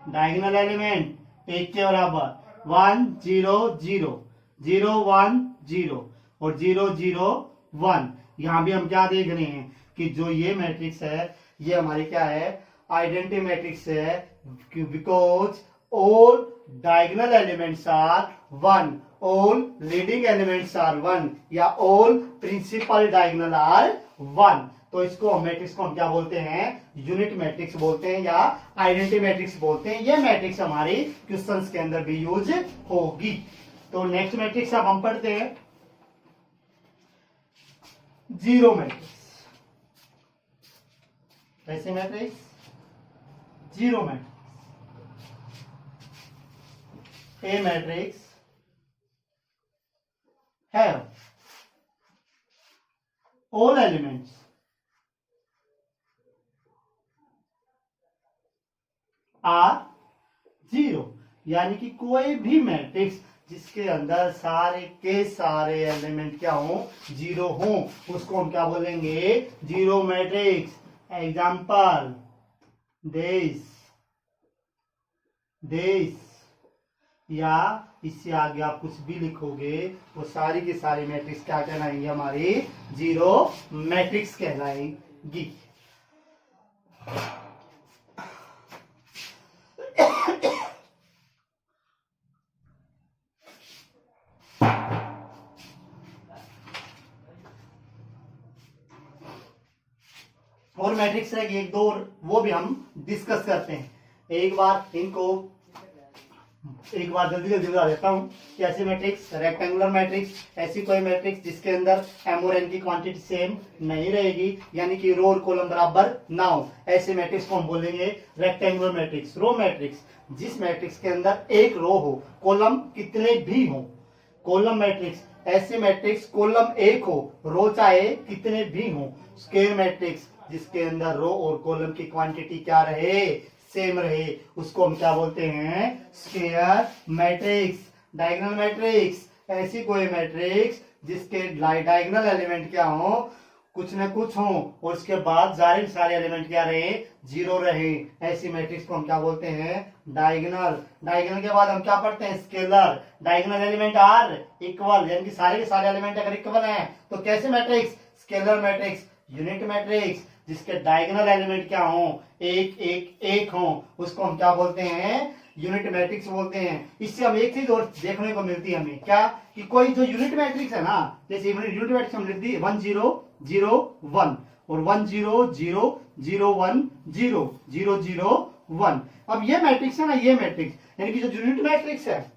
डायगोनल एलिमेंट एक के बराबर, 1 0 0 0 1 0 और 0 0 1। यहां भी हम क्या देख रहे हैं कि जो ये मैट्रिक्स है ये हमारी क्या है, आइडेंटिटी मैट्रिक्स है, because all diagonal elements are 1, all leading elements are 1 या ऑल प्रिंसिपल डायगोनल आर 1। तो इसको मैट्रिक्स को हम क्या बोलते हैं, यूनिट मैट्रिक्स बोलते हैं या आइडेंटिटी मैट्रिक्स बोलते हैं। ये मैट्रिक्स हमारी क्वेश्चंस के अंदर भी यूज होगी। तो नेक्स्ट मैट्रिक्स अब हम पढ़ते हैं, जीरो मैट्रिक्स। कैसे matrix, zero matrix. A matrix have all elements are zero, यानी कि कोई भी मैट्रिक्स जिसके अंदर सारे के सारे एलिमेंट क्या हो, जीरो हो, उसको हम क्या बोलेंगे, जीरो मैट्रिक्स। एग्जाम्पल दिस या इससे आगे आप कुछ भी लिखोगे वो सारी की सारी मैट्रिक्स क्या कहलाएंगी, हमारी जीरो मैट्रिक्स कहलाएंगी। और मैट्रिक्स रहेगी एक दो, वो भी हम डिस्कस करते हैं। एक बार जल्दी बता देता हूं कि ऐसी मैट्रिक्स, रेक्टेंगुलर मैट्रिक्स, ऐसी कोई मैट्रिक्स जिसके अंदर एम और एन की क्वांटिटी सेम नहीं रहेगी, यानी कि रो और कॉलम बराबर ना हो, ऐसे मैट्रिक्स को हम बोलेंगे रेक्टेंगुलर मैट्रिक्स। रो मैट्रिक्स, जिस मैट्रिक्स के अंदर एक रो हो, कॉलम कितने भी हो। कॉलम मैट्रिक्स, ऐसे मैट्रिक्स कॉलम एक हो, रो चाहे कितने भी हो। स्क्वायर मैट्रिक्स, जिसके अंदर रो और कॉलम की क्वांटिटी क्या रहे, सेम रहे, उसको हम क्या बोलते हैं, स्क्वायर मैट्रिक्स। डायगोनल मैट्रिक्स, ऐसी कोई मैट्रिक्स जिसके डायगोनल एलिमेंट क्या हो, कुछ न कुछ हो और उसके बाद सारे एलिमेंट क्या रहे, जीरो रहे, ऐसी मैट्रिक्स को हम क्या बोलते हैं, डायगोनल। डायगोनल के बाद हम क्या पढ़ते हैं, scalar. Diagonal element are equal, यानी कि सारे के सारे एलिमेंट अगर इक्वल हैं तो कैसे matrix, scalar matrix. Unit matrix, जिसके डायगोनल एलिमेंट क्या हो, एक एक एक हो, उसको हम क्या बोलते हैं, यूनिट मैट्रिक्स बोलते हैं। इससे हम एक चीज और देखने को मिलती है हमें, क्या कि कोई जो यूनिट मैट्रिक्स है ना, जैसे यूनिट मैट्रिक्स हम लिख दी 1 0 0 1 और 1 0 0 0 1 0 0 0 1। अब ये मैट्रिक्स है ना, ये मैट्रिक्स यानी कि जो यूनिट मैट्रिक्स है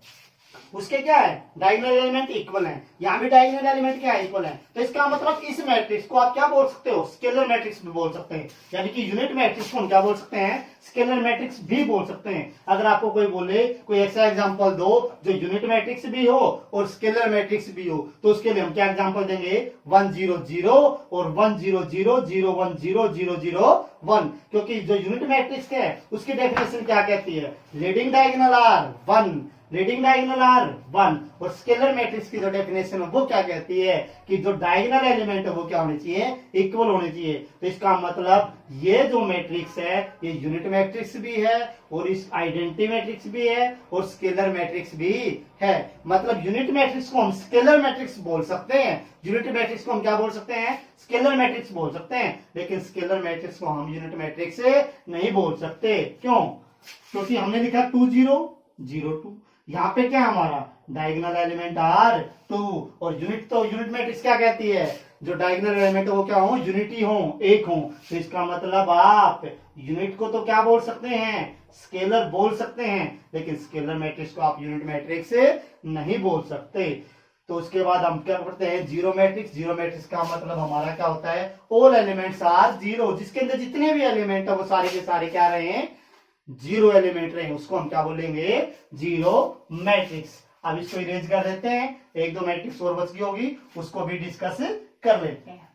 उसके क्या है, डायगोनल एलिमेंट इक्वल है, यहाँ भी डायगोनल एलिमेंट क्या है, इक्वल है। तो इसका मतलब इस मैट्रिक्स को आप क्या बोल सकते हो, स्केलर मैट्रिक्स भी बोल सकते हैं, यानी कि यूनिट मैट्रिक्स को हम क्या बोल सकते हैं, स्केलर मैट्रिक्स भी बोल सकते हैं। अगर आपको कोई बोले, कोई ऐसा एग्जांपल दो जो यूनिट मैट्रिक्स भी हो और स्केलर मैट्रिक्स भी हो, तो उसके लिए हम क्या एग्जांपल देंगे, 1 0 0 और 1 0 0 0 1 0 0 0 1, क्योंकि जो यूनिट मैट्रिक्स है उसकी डेफिनेशन क्या कहती है, leading diagonal are 1, leading diagonal are 1, और स्केलर मैट्रिक्स की जो डेफिनेशन है वो क्या कहती है कि जो डायगोनल एलिमेंट है वो क्या होने चाहिए, इक्वल होने चाहिए। तो इसका मतलब ये जो मैट्रिक्स है ये यूनिट मैट्रिक्स भी है और इस आइडेंटिटी मैट्रिक्स भी है और स्केलर मैट्रिक्स भी है। मतलब यूनिट मैट्रिक्स को हम स्केलर मैट्रिक्स बोल सकते हैं, यूनिट मैट्रिक्स को हम क्या बोल सकते हैं, स्केलर मैट्रिक्स बोल सकते हैं, लेकिन स्केलर मैट्रिक्स को हम यूनिट मैट्रिक्स नहीं बोल सकते। क्यों, क्योंकि हमने लिखा 2 0 0 2, यहाँ पे क्या हमारा डायगोनल एलिमेंट आर 2, और यूनिट, तो यूनिट मैट्रिक्स क्या कहती है, जो डायगोनल एलिमेंट है वो क्या हो, यूनिटी हो, एक हो। तो इसका मतलब आप यूनिट को तो क्या बोल सकते हैं, स्केलर बोल सकते हैं, लेकिन स्केलर मैट्रिक्स को आप यूनिट मैट्रिक्स नहीं बोल सकते। तो उसके बाद हम क्या करते हैं, जीरो मैट्रिक्स। जीरो मैट्रिक्स का मतलब हमारा क्या होता है, ऑल एलिमेंट्स आर जीरो, जिसके अंदर जितने भी एलिमेंट है वो सारे के सारे क्या रहे हैं, जीरो एलिमेंट रहे, उसको हम क्या बोलेंगे, जीरो मैट्रिक्स। अब इसको इरेज कर देते हैं, एक दो मैट्रिक्स और बच गई होगी, उसको भी डिस्कस कर लेते हैं।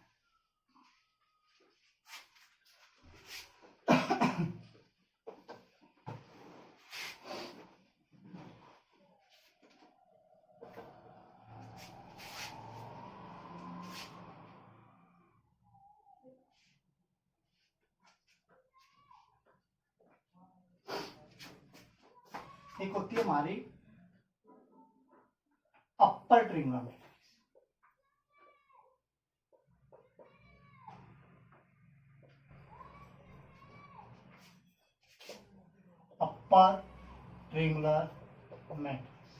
एक होती है हमारी upper triangular matrix, upper triangular matrix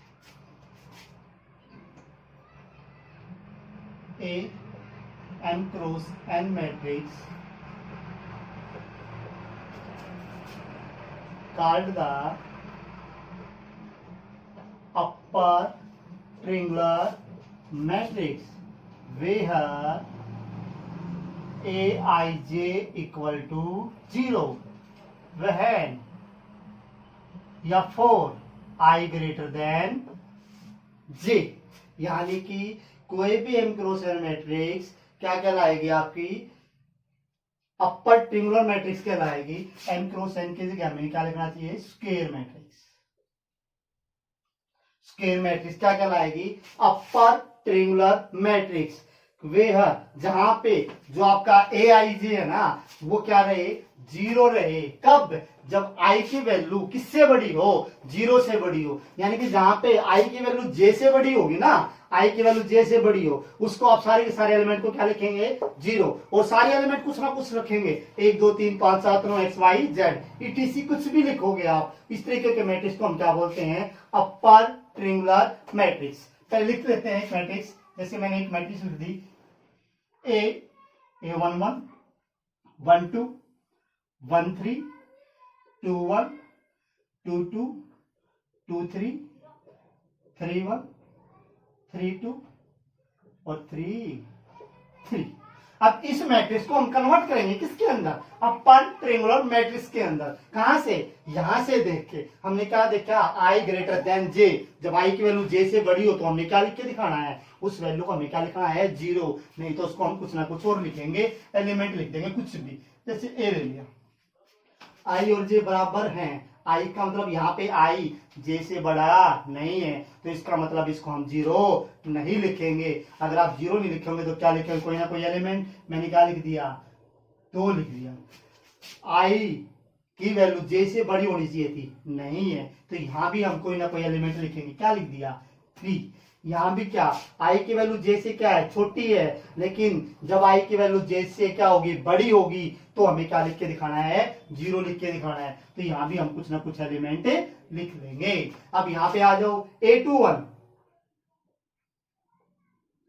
a m cross n matrix called the upper triangular matrix where aij equal to 0 when या four i greater than j, यानी कि कोई भी m क्रॉस n मैट्रिक्स क्या कहलाएगी, आपकी अपर ट्रिंगुलर मैट्रिक्स कहलाएगी। m cross n की जगह हमें क्या लिखना चाहिए, स्क्वायर मैट्रिक्स। स्क्वायर मैट्रिक्स क्या कहलाएगी, अपर ट्रिंगुलर मैट्रिक्स वे है जहां पे जो आपका ए आई जे है ना वो क्या रहे, जीरो रहे। कब, जब आई की वैल्यू किससे बड़ी हो, जीरो से बड़ी हो, यानी कि जहां पे आई की वैल्यू जे से बड़ी होगी ना, आई की वैल्यू जे से बड़ी हो, उसको आप सारे के सारे एलिमेंट को क्या लिखेंगे, जीरो, और सारे एलिमेंट कुछ ना कुछ रखेंगे, 1 2 3 5 7 9 एक्स वाई जेड ईटीसी कुछ भी लिखोगे आप। इस तरीके के मैट्रिक्स को हम क्या बोलते हैं, अपर ट्रिंगुलर मैट्रिक्स। पहले लिख लेते हैं एक मैट्रिक्स, जैसे मैंने एक मैट्रिक्स लिख दी, A11 12 13 21 22 23 31 32 और 33। अब इस मैट्रिक्स को हम कन्वर्ट करेंगे किसके अंदर, अपर ट्रिंगुलर मैट्रिक्स के अंदर। कहां से, यहां से देख के हमने क्या देखा, आई ग्रेटर देन जे, जब आई की वैल्यू जे से बड़ी हो तो हमने क्या लिख के दिखाना है, उस वैल्यू को हमें क्या लिखना है, जीरो, नहीं तो उसको हम कुछ ना कुछ और लिखेंगे, एलिमेंट लिख देंगे कुछ भी। जैसे ए ले लिया, आई और जे बराबर हैं, आई का मतलब यहाँ पे आई जे से बड़ा नहीं है, तो इसका मतलब इसको हम जीरो नहीं लिखेंगे। अगर आप जीरो नहीं लिखेंगे तो क्या लिखेंगे, कोई ना कोई एलिमेंट। मैंने क्या लिख दिया, दो लिख दिया। आई की वैल्यू जे से बड़ी होनी चाहिए थी, नहीं है, तो यहाँ भी हम कोई ना कोई एलिमेंट लिखेंगे। क्या लिख दिया, 3। यहाँ भी क्या, आई की वैल्यू जे से क्या है, छोटी है, लेकिन जब आई की वैल्यू जे से क्या होगी, बड़ी होगी, तो हमें क्या लिख के दिखाना है, जीरो लिख के दिखाना है। तो यहाँ भी हम कुछ ना कुछ एलिमेंट लिख लेंगे। अब यहाँ पे आ जाओ, A21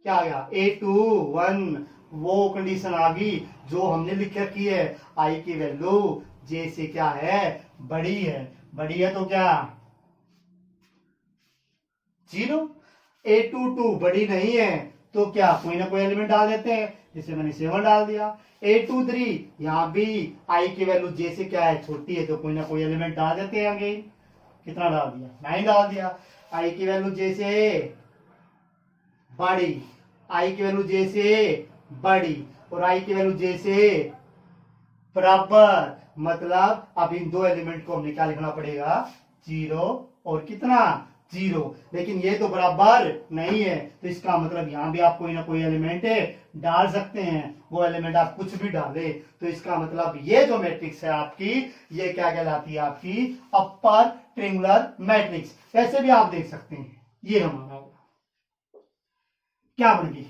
क्या आ गया, A21 वो कंडीशन आ गई जो हमने लिख रखी है, आई की वैल्यू जे से क्या है, बड़ी है। बड़ी है तो क्या, 0। A22 बड़ी नहीं है तो क्या कोई ना कोई एलिमेंट डाल देते हैं, जैसे मैंने 7 डाल दिया। A23 यहाँ भी आई की वैल्यू J से क्या है, छोटी है, तो कोई ना कोई एलिमेंट डाल देते हैं अगेन। कितना डाल दिया, 9 डाल दिया। आई की वैल्यू J से बड़ी, आई की वैल्यू J से बड़ी और आई की वैल्यू J से बराबर, मतलब अब इन दो एलिमेंट को हमने क्या लिखना पड़ेगा, 0 और कितना 0। लेकिन ये तो बराबर नहीं है, तो इसका मतलब यहां भी आप कोई ना कोई एलिमेंट डाल सकते हैं। वो एलिमेंट आप कुछ भी डाले तो इसका मतलब ये जो मैट्रिक्स है आपकी, ये क्या कहलाती है, आपकी अपर ट्रिंगुलर मैट्रिक्स। ऐसे भी आप देख सकते हैं, ये हमारा क्या बन गई,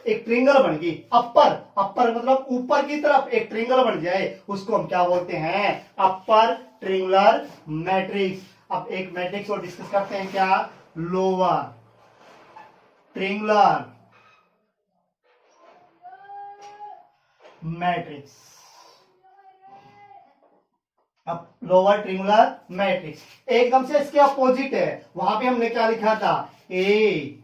एक ट्रिंगल बन गई। अपर, अपर मतलब ऊपर की तरफ एक ट्रिंगल बन जाए उसको हम क्या बोलते हैं, अपर ट्रिंगुलर मैट्रिक्स। अब एक मैट्रिक्स और डिस्कस करते हैं, क्या, लोअर ट्रिंगुलर मैट्रिक्स। अब लोअर ट्रिंगुलर मैट्रिक्स एकदम से इसके अपोजिट है। वहां पे हमने क्या लिखा था, a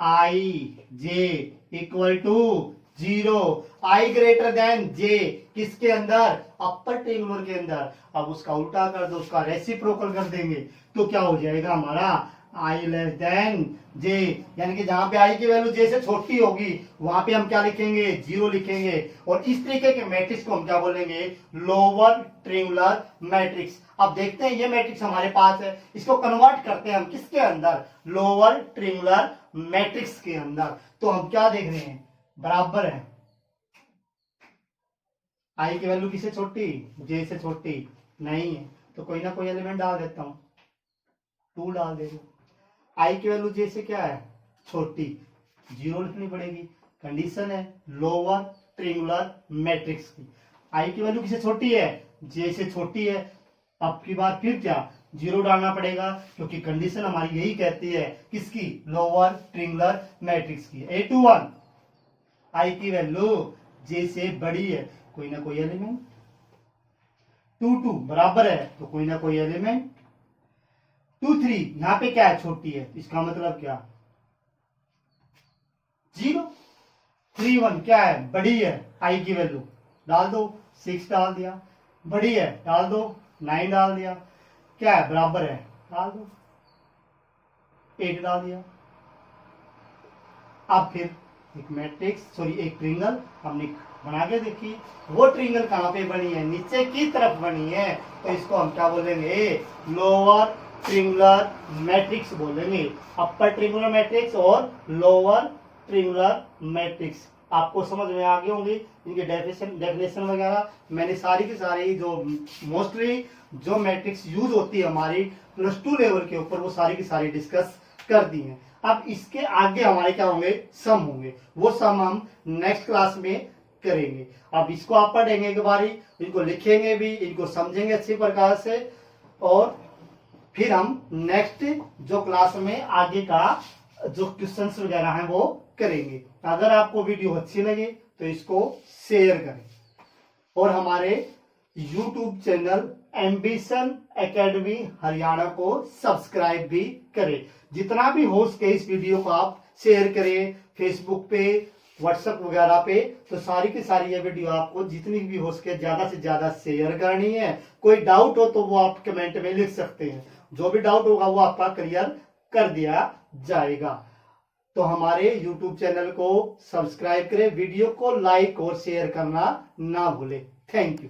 i j equal to 0, i greater than j, किसके अंदर, अपर ट्रिंगुलर के अंदर। अब उसका उल्टा कर दो, उसका रेसिप्रोकल कर देंगे तो क्या हो जाएगा हमारा, आई लेस देन जे, यानी कि जहां पे आई की वैल्यू जे से छोटी होगी वहां पे हम क्या लिखेंगे, 0 लिखेंगे। और इस तरीके के मैट्रिक्स को हम क्या बोलेंगे, लोअर ट्रिंगुलर मैट्रिक्स। अब देखते हैं ये मैट्रिक्स हमारे पास है, इसको कन्वर्ट करते हैं हम किसके अंदर, लोअर ट्रिंगुलर मैट्रिक्स के अंदर। तो हम क्या देख रहे हैं, बराबर है, आई की वैल्यू किससे छोटी, जे से छोटी नहीं है, तो कोई ना कोई एलिमेंट डाल देता हूं, 2 डाल देगा। आई की वैल्यू जे से क्या है, छोटी, 0 लिखनी पड़ेगी। कंडीशन है लोअर ट्रिंगुलर मैट्रिक्स की, आई की वैल्यू किससे छोटी है, जे से छोटी है। अब की बार फिर क्या, 0 डालना पड़ेगा, क्योंकि कंडीशन हमारी यही कहती है किसकी, लोअर ट्रिंगुलर मैट्रिक्स की। A21 आई की वैल्यू जे से बड़ी है, कोई ना कोई एलिमेंट, 22 बराबर है तो कोई ना कोई एलिमेंट, 23 यहां पे क्या है, छोटी है, इसका मतलब क्या, 0। 31 क्या है, बड़ी है, आई की वैल्यू डाल दो, 6 डाल दिया, बड़ी है डाल दो, 9 डाल दिया, क्या है, बराबर है डाल दो, 8 डाल दिया। अब फिर एक मैट्रिक्स, सॉरी एक ट्रिंगल हमने बना के देखी, वो ट्रिंगल कहां पे बनी है, नीचे की तरफ बनी है, तो इसको हम क्या बोलेंगे, लोअर ट्रिंगुलर मैट्रिक्स बोलेंगे। अपर ट्रिंगुलर मैट्रिक्स और लोअर ट्रिंगुलर मैट्रिक्स आपको समझ में आ गए होंगे। इनके डेफिनेशन वगैरह मैंने सारी की सारी जो मोस्टली जो मैट्रिक्स यूज होती है हमारी +2 लेवल के ऊपर, वो सारी की सारी डिस्कस कर दी है। अब इसके आगे हमारे क्या होंगे, सम होंगे, वो सम हम नेक्स्ट क्लास में करेंगे। अब इसको आप पढ़ेंगे एक बारी, इनको लिखेंगे भी, इनको समझेंगे अच्छी प्रकार से, और फिर हम नेक्स्ट जो क्लास में आगे का जो क्वेश्चंस वगैरह हैं वो करेंगे। अगर आपको वीडियो अच्छी लगे तो इसको शेयर करें और हमारे YouTube channel ambition academy Haryana को सब्सक्राइब भी करें। जितना भी हो सके इस वीडियो को आप शेयर करें, फेसबुक पे, व्हाट्सएप वगैरह पे, तो सारी की सारी ये वीडियो आपको जितनी भी हो सके ज्यादा से ज्यादा शेयर करनी है। कोई डाउट हो तो वो आप कमेंट में लिख सकते हैं, जो भी डाउट होगा वो आपका क्लियर कर दिया जाएगा। तो हमारे YouTube चैनल को सब्सक्राइब करें, वीडियो को लाइक और शेयर करना ना भूलें। Thank you.